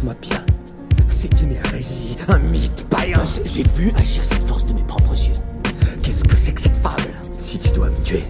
Écoute-moi bien. C'est une hérésie, un mythe païen. J'ai vu agir cette force de mes propres yeux. Qu'est-ce que c'est que cette fable? Si tu dois me tuer,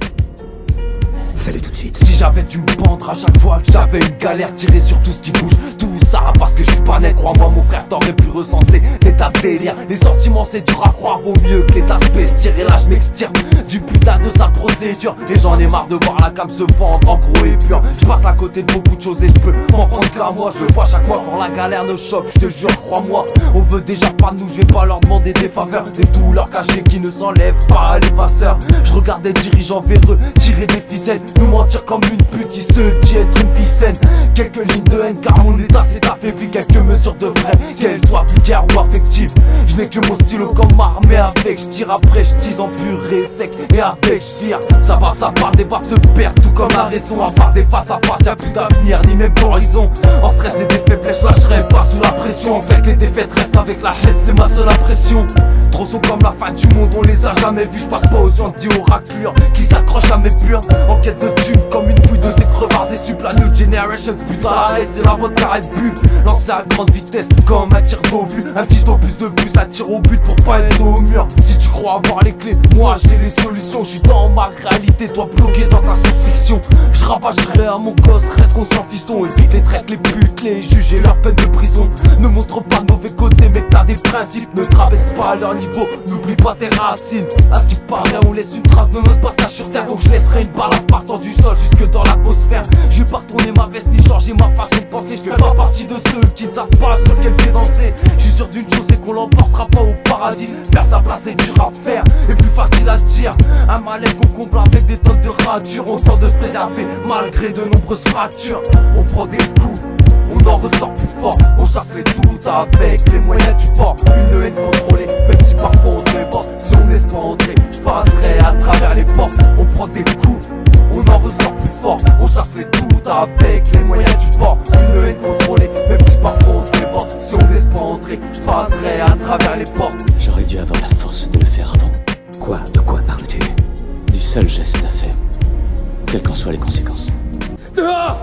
fais-le tout de suite. Si j'avais dû me pendre à chaque fois que j'avais une galère, tirer sur tout ce qui bouge, tout ça parce que je suis pas net. Crois-moi mon frère, t'aurais pu recenser des tas de délire. Les sentiments c'est dur à croire, vaut mieux que l'état se tirer. Là je m'extirpe du putain de sale procédure. Et j'en ai marre de voir la cam se vendre en gros et pur. Je passe à côté de beaucoup de choses et je peux m'en prendre qu'à moi. Je le vois chaque fois quand la galère ne choque, je te jure, crois-moi. On veut déjà pas de nous, je vais pas leur demander des faveurs. Des douleurs cachées qui ne s'enlèvent pas à l'effaceur. Je regarde des dirigeants véreux tirer des ficelles, nous mentir comme une pute qui se dit être une fille saine. Quelques lignes de haine car mon état s'est affaibli. Quelques mesures de vrai, qu'elles soient vulgaires ou affectives. Je n'ai que mon stylo comme armé avec. Je tire après, je tease en pur et sec. Et avec je tire, ça part, des baffes se perdent. Tout comme la raison, à part des face à face, y'a plus d'avenir, ni même d'horizon. En stress et des faiblesses, je lâcherai pas sous la pression. En fait les défaites restent avec la haine, c'est ma seule impression. Trop sont comme la fin du monde, on les a jamais vus. Je passe pas aux gens dits aux raclures qui s'accrochent à mes purs. En quête de thunes comme une fouille de ces crevards déçus. La new generation, putain la haine, c'est la vodka et bu. Lancé à grande vitesse comme un tir d'obus. Un petit opus de bus, ça tire au but pour pas être au mur. Si tu crois avoir les clés, moi j'ai les solutions. Je suis dans ma réalité, toi bloqué dans ta science-fiction. Je rabâcherai à mon gosse, reste conscient fiston. Évite les traites, les putes, les juges et leur peine de prison. Ne montre pas de mauvais côté mais t'as des principes. Ne te rabaisse pas à leur niveau, n'oublie pas tes racines. À ce qui paraît on laisse une trace de notre passage sur terre. Donc je laisserai une balle à partant du sol jusque dans l'atmosphère. Je vais pas retourner ma veste ni changer ma façon de penser. Je fais pas partie de ceux qui ne savent pas sur quel pied danser. Je suis sûr d'une chose, c'est qu'on l'emportera pas au paradis. Faire sa place est dur à faire et plus facile à dire. Un mal-être qu'on comble avec des tonnes de ratures. On tente de se préserver malgré de nombreuses fractures. On prend des coups, on en ressort plus fort. On chasse les doutes avec les moyens du fort. Une haine contrôlée, même si parfois on déborde. Si on laisse pas entrer, je passerai à travers les portes. On prend des coups, on en ressort plus fort. On chasse les doutes avec les moyens du fort. Une haine contrôlée, même si parfois on déborde. Si on laisse pas entrer, je passerai à travers les portes. J'aurais dû avoir la force de le faire avant. Quoi? De quoi parles-tu? Du seul geste à faire, quelles qu'en soient les conséquences. Dehors!